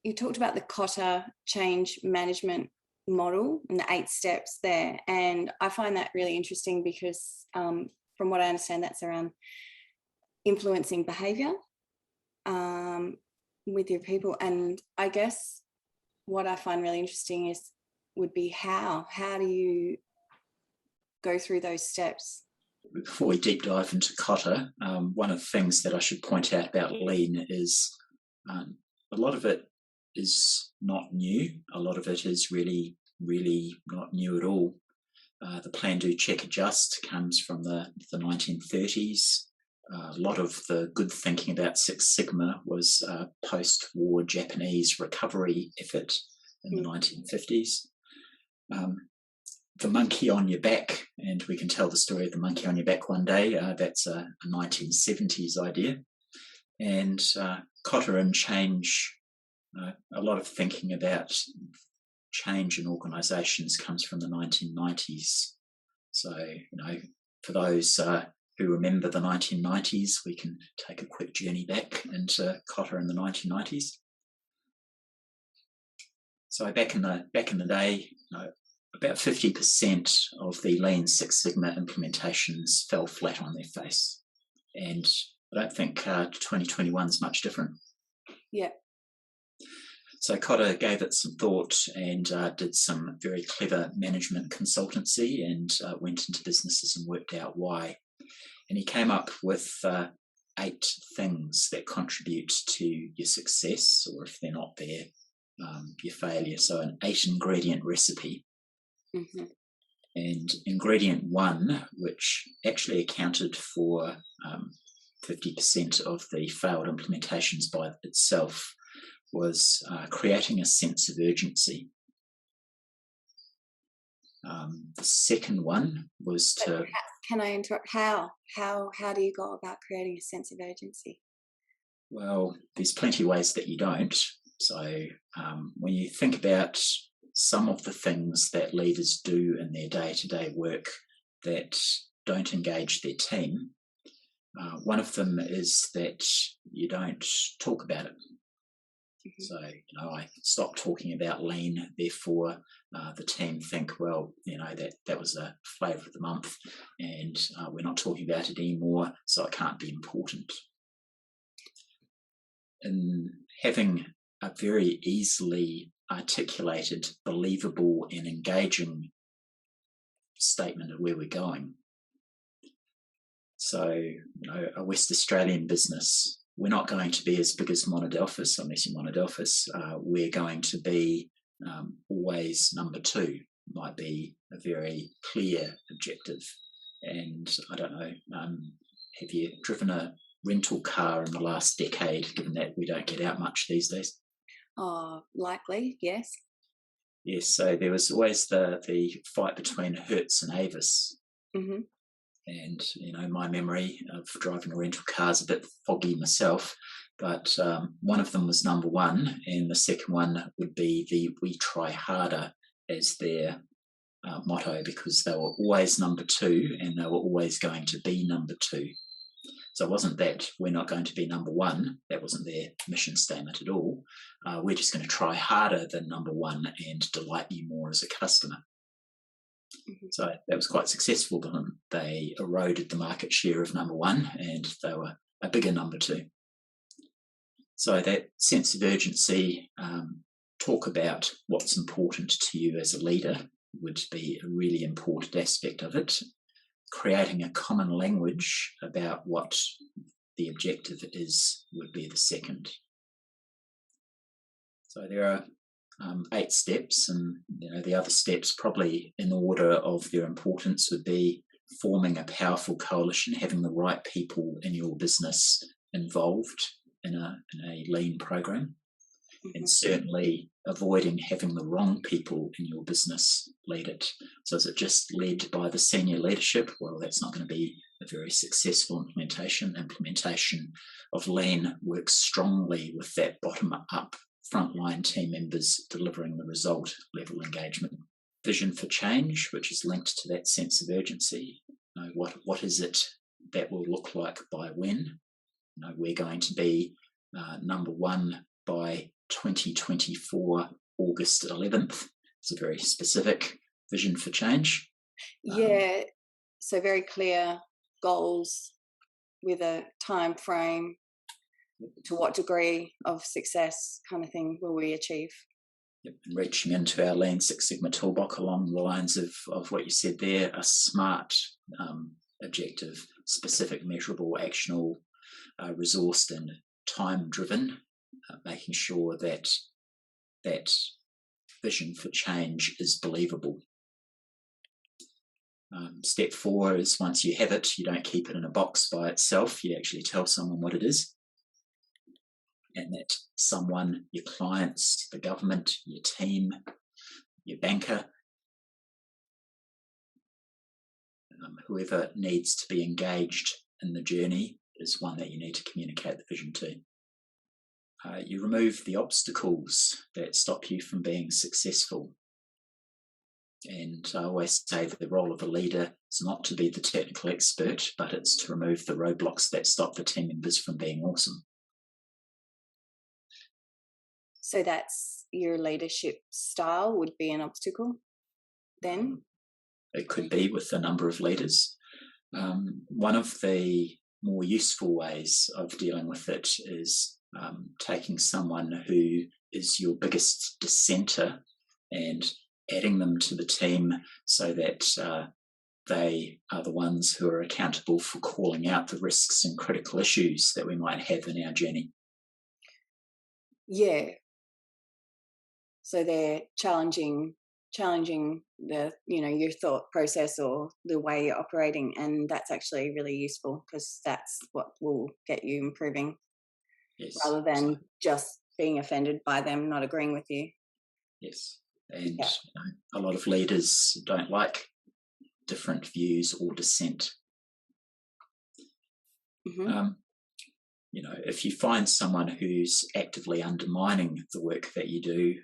you talked about the Kotter Change Management Model and the 8 steps there, and I find that really interesting because, from what I understand, that's around influencing behaviour with your people. And I guess what I find really interesting would be how do you go through those steps? Before we deep dive into Kotter, one of the things that I should point out about lean is a lot of it is not new. A lot of it is really, really not new at all. The plan, do, check, adjust comes from the 1930s. A lot of the good thinking about Six Sigma was a post-war Japanese recovery effort in the 1950s. The monkey on your back, and we can tell the story of the monkey on your back one day. That's a 1970s idea. And Kotter and change, a lot of thinking about change in organisations comes from the 1990s. So, for those who remember the 1990s, we can take a quick journey back into Kotter in the 1990s. So back in the day, about 50% of the Lean Six Sigma implementations fell flat on their face. And I don't think 2021 is much different. Yeah. So Kotter gave it some thought and did some very clever management consultancy and went into businesses and worked out why. And he came up with 8 things that contribute to your success, or if they're not there, your failure. So an 8-ingredient recipe. Mm-hmm. And ingredient 1, which actually accounted for 50% of the failed implementations by itself, was creating a sense of urgency. The second one was to... Can I interrupt? How do you go about creating a sense of urgency? Well, there's plenty of ways that you don't. So when you think about some of the things that leaders do in their day-to-day work that don't engage their team, one of them is that you don't talk about it. Mm-hmm. So, I stopped talking about lean, therefore the team think, well, that was a flavour of the month and we're not talking about it anymore, so it can't be important. And having a very easily articulated, believable and engaging statement of where we're going. So, a West Australian business, we're not going to be as big as Monadelphous, unless you're Monadelphous. We're going to be always number 2, might be a very clear objective. And I don't know, have you driven a rental car in the last decade, given that we don't get out much these days? Oh, likely, yes. Yes, so there was always the fight between Hertz and Avis. Mm-hmm. And, my memory of driving a rental car is a bit foggy myself, but one of them was number 1, and the second one would be the "we try harder" as their motto, because they were always number 2 and they were always going to be number 2. So it wasn't that we're not going to be number 1, that wasn't their mission statement at all. We're just going to try harder than number 1 and delight you more as a customer. Mm-hmm. So that was quite successful for them. They eroded the market share of number 1 and they were a bigger number 2. So that sense of urgency, talk about what's important to you as a leader would be a really important aspect of it. Creating a common language about what the objective is would be the second. So there are 8 steps, and the other steps, probably in order of their importance, would be forming a powerful coalition, having the right people in your business involved in a lean program. Mm-hmm. And certainly avoiding having the wrong people in your business lead it. So is it just led by the senior leadership? Well, that's not going to be a very successful implementation. Implementation of lean works strongly with that bottom-up frontline team members delivering the result level engagement. Vision for change, which is linked to that sense of urgency. What is it that will look like by when? We're going to be number 1 by 2024 August 11th. It's a very specific vision for change. Yeah, so very clear goals with a time frame. To what degree of success kind of thing will we achieve? Yep. And reaching into our Lean Six Sigma toolbox along the lines of what you said there, a SMART objective, specific, measurable, actionable, resourced and time-driven, making sure that that vision for change is believable. Step 4 is once you have it, you don't keep it in a box by itself, you actually tell someone what it is. And that someone, your clients, the government, your team, your banker, whoever needs to be engaged in the journey is one that you need to communicate the vision to. You remove the obstacles that stop you from being successful. And I always say that the role of a leader is not to be the technical expert, but it's to remove the roadblocks that stop the team members from being awesome. So that's your leadership style would be an obstacle then? It could be with a number of leaders. One of the more useful ways of dealing with it is taking someone who is your biggest dissenter and adding them to the team so that they are the ones who are accountable for calling out the risks and critical issues that we might have in our journey. Yeah. So they're challenging the your thought process or the way you're operating, and that's actually really useful because that's what will get you improving. Yes. Rather than just being offended by them not agreeing with you. Yes. And a lot of leaders don't like different views or dissent. Mm-hmm. If you find someone who's actively undermining the work that you do,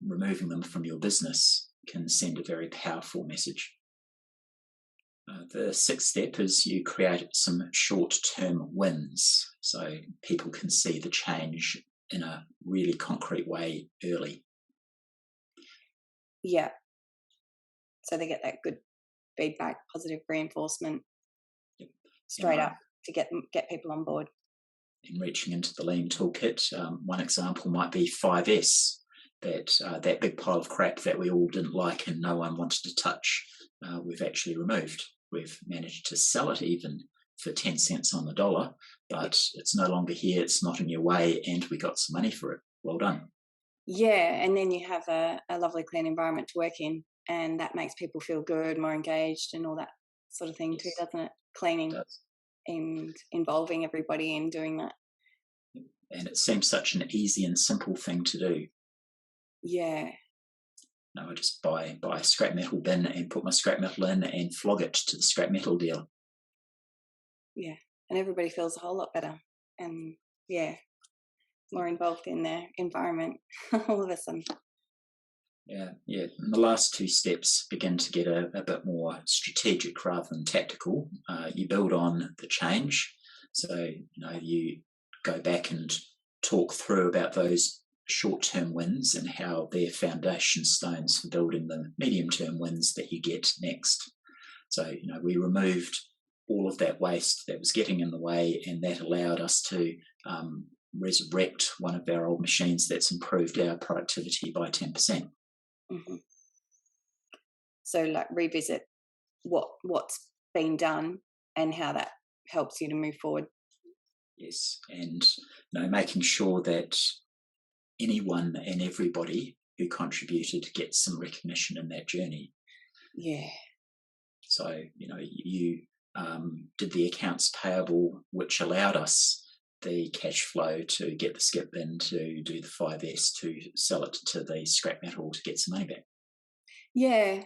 removing them from your business can send a very powerful message. The 6th step is you create some short-term wins so people can see the change in a really concrete way early. Yeah. So they get that good feedback, positive reinforcement straight up to get people on board. In reaching into the Lean toolkit, one example might be 5S, that big pile of crap that we all didn't like and no one wanted to touch, we've actually removed. We've managed to sell it even for 10 cents on the dollar, but it's no longer here, it's not in your way, and we got some money for it. Well done. Yeah, and then you have a lovely clean environment to work in, and that makes people feel good, more engaged and all that sort of thing too, doesn't it? Cleaning and involving everybody in doing that. And it seems such an easy and simple thing to do. Yeah. No, I just buy a scrap metal bin and put my scrap metal in and flog it to the scrap metal dealer. Yeah, and everybody feels a whole lot better and more involved in their environment all of a sudden. Yeah. And the last 2 steps begin to get a bit more strategic rather than tactical. You build on the change. So, you go back and talk through about those short-term wins and how they're foundation stones for building the medium-term wins that you get next. So, we removed all of that waste that was getting in the way, and that allowed us to resurrect one of our old machines that's improved our productivity by 10%. Mm-hmm. So revisit what's been done and how that helps you to move forward. Yes, and making sure that anyone and everybody who contributed gets some recognition in that journey. Yeah. So, you did the accounts payable, which allowed us the cash flow to get the skip in, to do the 5S, to sell it to the scrap metal to get some money back. Yeah,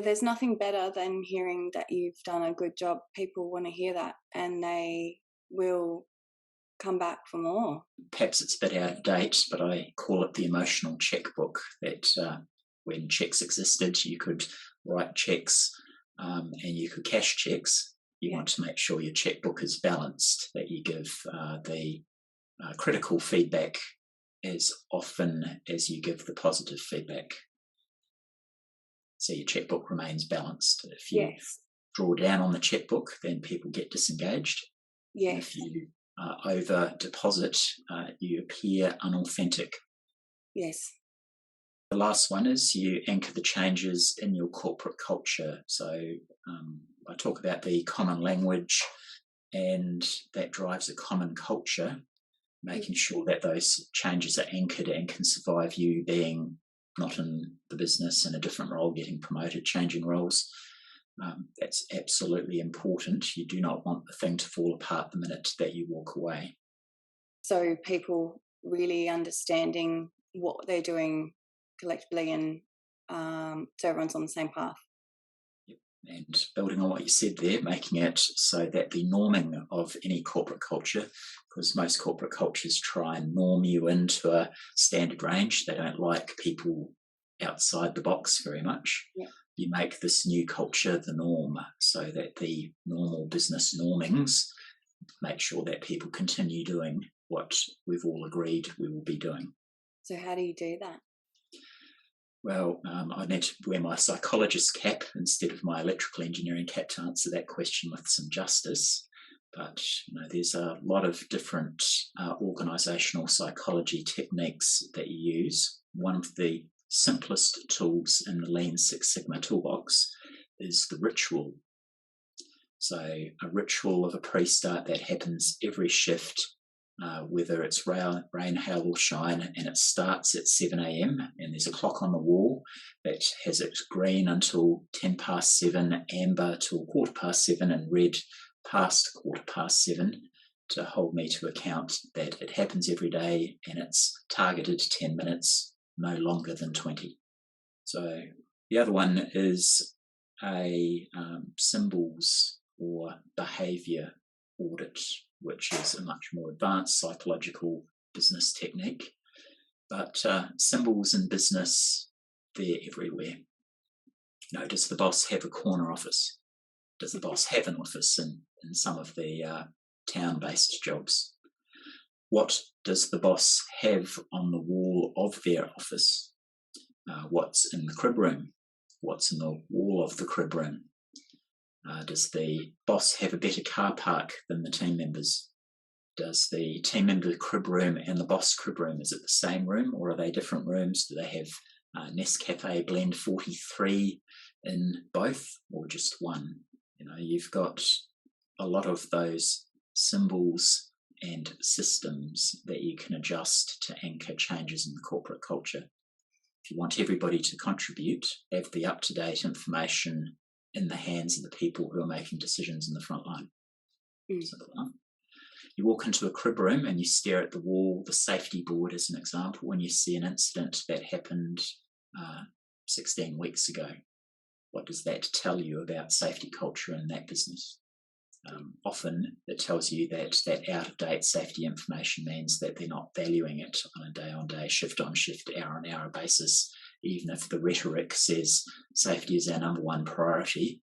there's nothing better than hearing that you've done a good job. People want to hear that and they will come back for more. Perhaps it's a bit out of date, but I call it the emotional checkbook, that when checks existed, you could write checks and you could cash checks. You want to make sure your checkbook is balanced, that you give the critical feedback as often as you give the positive feedback. So your checkbook remains balanced. If you draw down on the checkbook, then people get disengaged. Yes. If you over deposit, you appear unauthentic. Yes. The last one is you anchor the changes in your corporate culture. So I talk about the common language, and that drives a common culture, making sure that those changes are anchored and can survive you being not in the business, in a different role, getting promoted, changing roles. That's absolutely important. You do not want the thing to fall apart the minute that you walk away. So people really understanding what they're doing collectively, and so everyone's on the same path. Yep. And building on what you said there, making it so that the norming of any corporate culture, because most corporate cultures try and norm you into a standard range. They don't like people outside the box very much. Yeah. You make this new culture the norm, so that the normal business normings make sure that people continue doing what we've all agreed we will be doing. So how do you do that? Well, I need to wear my psychologist cap instead of my electrical engineering cap to answer that question with some justice. But there's a lot of different organisational psychology techniques that you use. One of the simplest tools in the Lean Six Sigma toolbox is the ritual. So a ritual of a pre-start that happens every shift, whether it's rain, hail or shine, and it starts at 7 a.m. and there's a clock on the wall that has it green until 10 past 7, amber till 7:15, and red past 7:15, to hold me to account that it happens every day and it's targeted 10 minutes, no longer than 20. So the other one is a symbols or behaviour audit, which is a much more advanced psychological business technique. But symbols in business, they're everywhere. Does the boss have a corner office? Does the boss have an office in some of the town-based jobs? What does the boss have on the wall of their office? What's in the crib room? What's in the wall of the crib room? Does the boss have a better car park than the team members? Does the team member crib room and the boss crib room, is it the same room, or are they different rooms? Do they have Nescafe Blend 43 in both, or just one? You've got a lot of those symbols and systems that you can adjust to anchor changes in the corporate culture. If you want everybody to contribute, have the up-to-date information in the hands of the people who are making decisions in the front line. Simple enough. You walk into a crib room and you stare at the wall, the safety board as an example, and you see an incident that happened 16 weeks ago. What does that tell you about safety culture in that business? Often it tells you that out-of-date safety information means that they're not valuing it on a day-on-day, shift-on-shift, hour-on-hour basis. Even if the rhetoric says safety is our number one priority,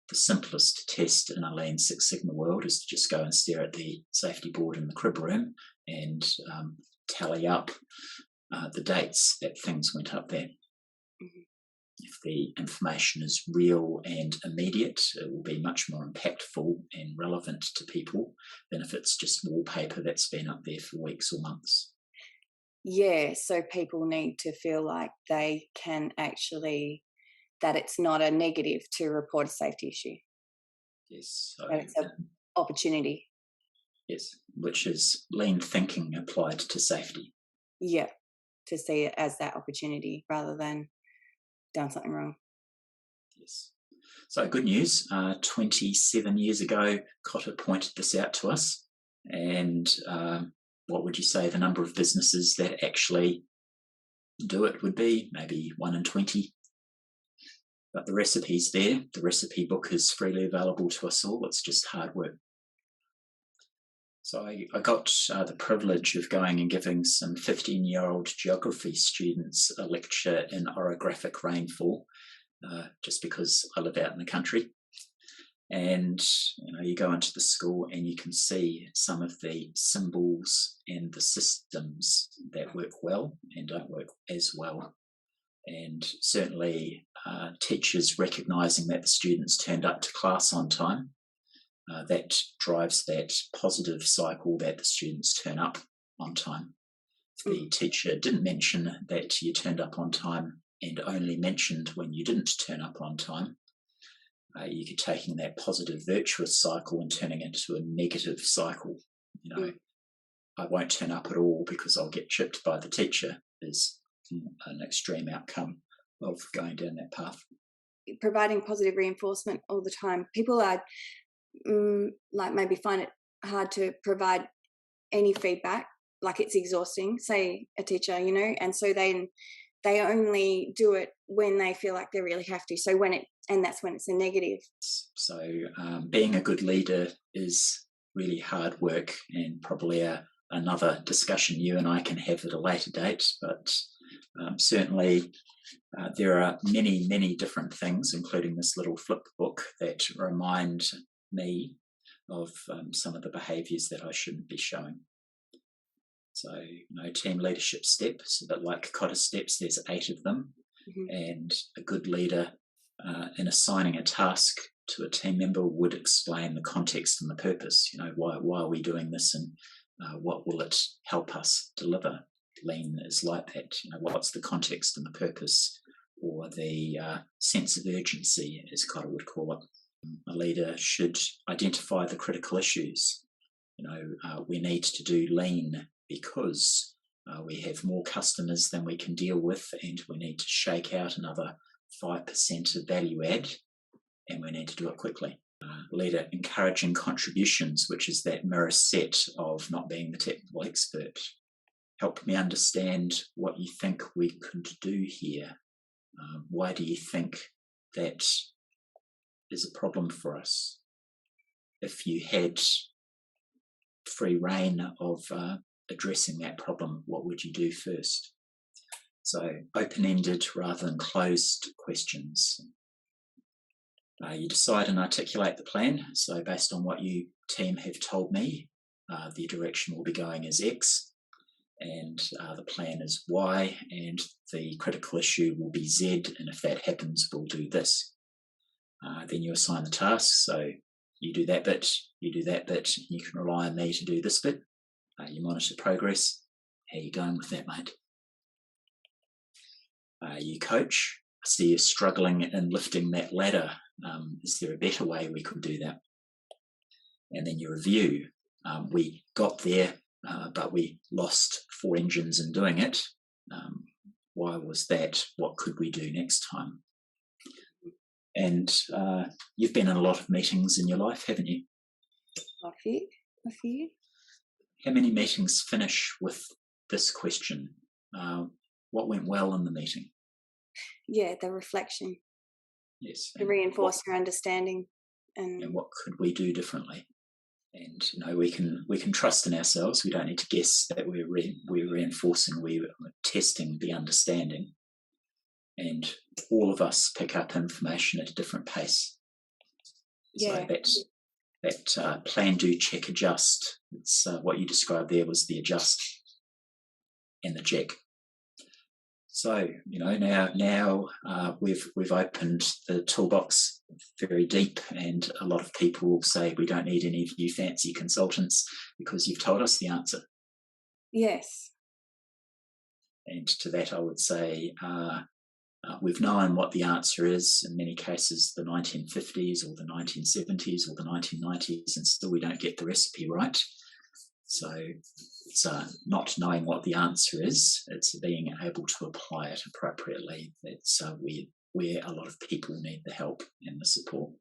the simplest test in a Lean Six Sigma world is to just go and stare at the safety board in the crib room and tally up the dates that things went up there. Mm-hmm. If the information is real and immediate, it will be much more impactful and relevant to people than if it's just wallpaper that's been up there for weeks or months. Yeah, so people need to feel like they can actually, that it's not a negative to report a safety issue. Yes. So, that it's an opportunity. Yes, which is lean thinking applied to safety. Yeah, to see it as that opportunity rather than done something wrong. Yes. So good news, 27 years ago, Kotter pointed this out to us. And what would you say the number of businesses that actually do it would be? Maybe 1 in 20. But the recipe's there. The recipe book is freely available to us all. It's just hard work. So I got the privilege of going and giving some 15-year-old geography students a lecture in orographic rainfall, just because I live out in the country. And you go into the school and you can see some of the symbols and the systems that work well and don't work as well. And certainly teachers recognising that the students turned up to class on time, that drives that positive cycle that the students turn up on time. If the teacher didn't mention that you turned up on time and only mentioned when you didn't turn up on time, you could taking that positive virtuous cycle and turning it into a negative cycle. I won't turn up at all because I'll get chipped by the teacher is an extreme outcome of going down that path. Providing positive reinforcement all the time. People are like maybe find it hard to provide any feedback, like it's exhausting, say a teacher, and so then they only do it when they feel like they really have to. So that's when it's a negative. So being a good leader is really hard work, and probably another discussion you and I can have at a later date. But certainly there are many, many different things, including this little flip book, that remind me of some of the behaviours that I shouldn't be showing. So, team leadership steps, a bit like Kotter steps, there's 8 of them. And a good leader in assigning a task to a team member would explain the context and the purpose. Why are we doing this, and what will it help us deliver? Lean is like that. What's the context and the purpose, or the sense of urgency, as Kotter would call it. A leader should identify the critical issues. We need to do lean because we have more customers than we can deal with, and we need to shake out another 5% of value add, and we need to do it quickly. Leader encouraging contributions, which is that mirror set of not being the technical expert. Help me understand what you think we could do here. Why do you think that is a problem for us? If you had free reign of addressing that problem, what would you do first? So open-ended rather than closed questions. You decide and articulate the plan. So based on what you team have told me, the direction will be going is X, and the plan is Y, and the critical issue will be Z, and if that happens, we'll do this. Then you assign the task. So you do that bit, you do that bit, and you can rely on me to do this bit. You monitor progress. How are you going with that, mate? You coach. I see you struggling in lifting that ladder. Is there a better way we could do that? And then you review. We got there, but we lost 4 engines in doing it. Why was that? What could we do next time? And you've been in a lot of meetings in your life, haven't you? A few. How many meetings finish with this question? What went well in the meeting? Yeah, the reflection. Yes. To reinforce your understanding. And what could we do differently? And we can trust in ourselves. We don't need to guess that we're reinforcing. We're testing the understanding. And all of us pick up information at a different pace. Yeah. So that plan, do, check, adjust. It's what you described there was the adjust and the check. So now we've opened the toolbox very deep, and a lot of people will say we don't need any of you fancy consultants because you've told us the answer. Yes. And to that I would say we've known what the answer is, in many cases the 1950s or the 1970s or the 1990s, and still we don't get the recipe right. So it's not knowing what the answer is, it's being able to apply it appropriately. That's where a lot of people need the help and the support.